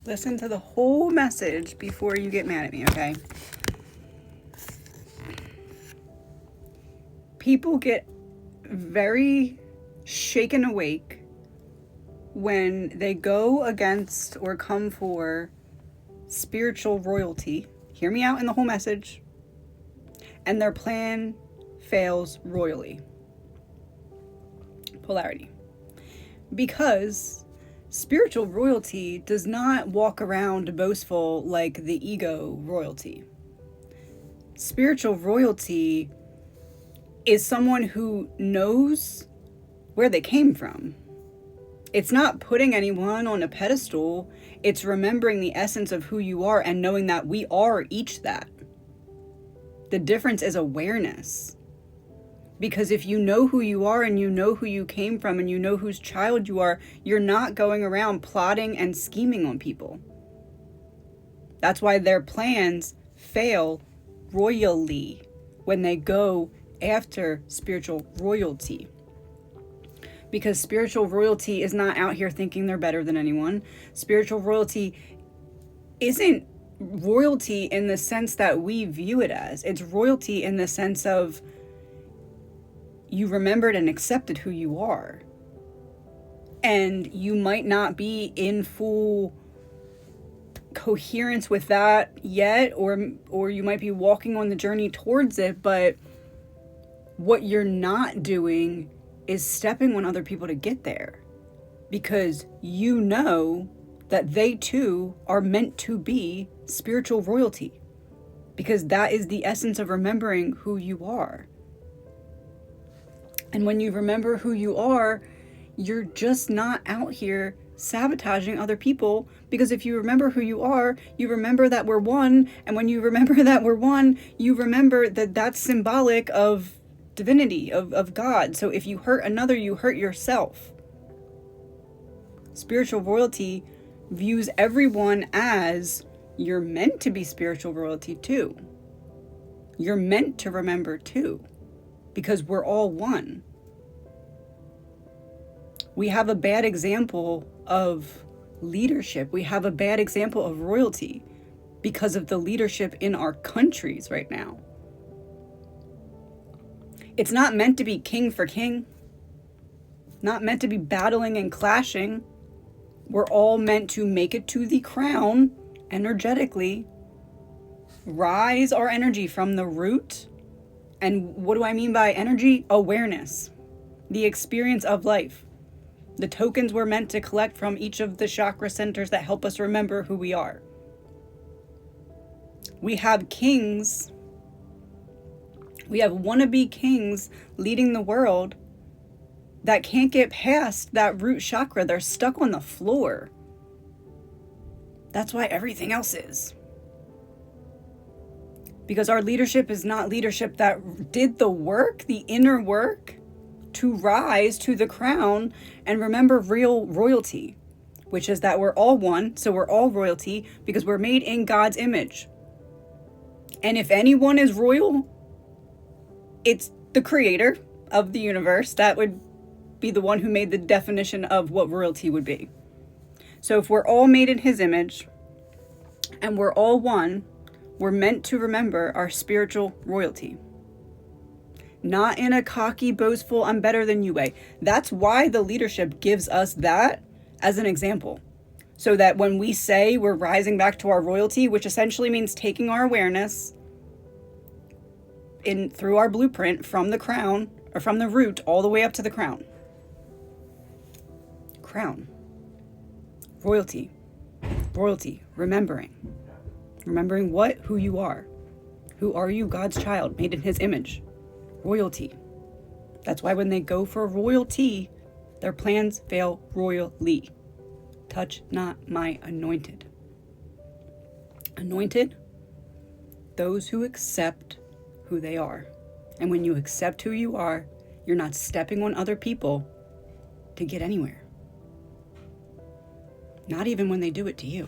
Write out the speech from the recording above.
Listen to the whole message before you get mad at me, okay? People get very shaken awake when they go against or come for spiritual royalty. Hear me out in the whole message. And their plan fails royally. Polarity. Because spiritual royalty does not walk around boastful like the ego royalty. Spiritual royalty is someone who knows where they came from. It's not putting anyone on a pedestal. It's remembering the essence of who you are and knowing that we are each that. The difference is awareness. Because if you know who you are and you know who you came from and you know whose child you are, you're not going around plotting and scheming on people. That's why their plans fail royally when they go after spiritual royalty. Because spiritual royalty is not out here thinking they're better than anyone. Spiritual royalty isn't royalty in the sense that we view it as. It's royalty in the sense of you remembered and accepted who you are. And you might not be in full coherence with that yet, or you might be walking on the journey towards it, but what you're not doing is stepping on other people to get there. Because you know that they too are meant to be spiritual royalty. Because that is the essence of remembering who you are. And when you remember who you are, you're just not out here sabotaging other people. Because if you remember who you are, you remember that we're one. And when you remember that we're one, you remember that that's symbolic of divinity, of God. So if you hurt another, you hurt yourself. Spiritual royalty views everyone as you're meant to be spiritual royalty too. You're meant to remember too. Because we're all one. We have a bad example of leadership. We have a bad example of royalty because of the leadership in our countries right now. It's not meant to be king for king. Not meant to be battling and clashing. We're all meant to make it to the crown energetically. Rise our energy from the root. And what do I mean by energy? Awareness. The experience of life. The tokens we're meant to collect from each of the chakra centers that help us remember who we are. We have kings. We have wannabe kings leading the world that can't get past that root chakra. They're stuck on the floor. That's why everything else is. Because our leadership is not leadership that did the work, the inner work, to rise to the crown and remember real royalty, which is that we're all one, so we're all royalty because we're made in God's image. And if anyone is royal, it's the creator of the universe. That would be the one who made the definition of what royalty would be. So if we're all made in his image and we're all one, we're meant to remember our spiritual royalty. Not in a cocky, boastful, I'm better than you way. That's why the leadership gives us that as an example. So that when we say we're rising back to our royalty, which essentially means taking our awareness through our blueprint from the crown, or from the root all the way up to the crown. Crown. Royalty. Royalty. Remembering. Remembering what? Who you are. Who are you? God's child, made in his image. Royalty. That's why when they go for royalty, their plans fail royally. Touch not my anointed. Anointed? Those who accept who they are. And when you accept who you are, you're not stepping on other people to get anywhere. Not even when they do it to you.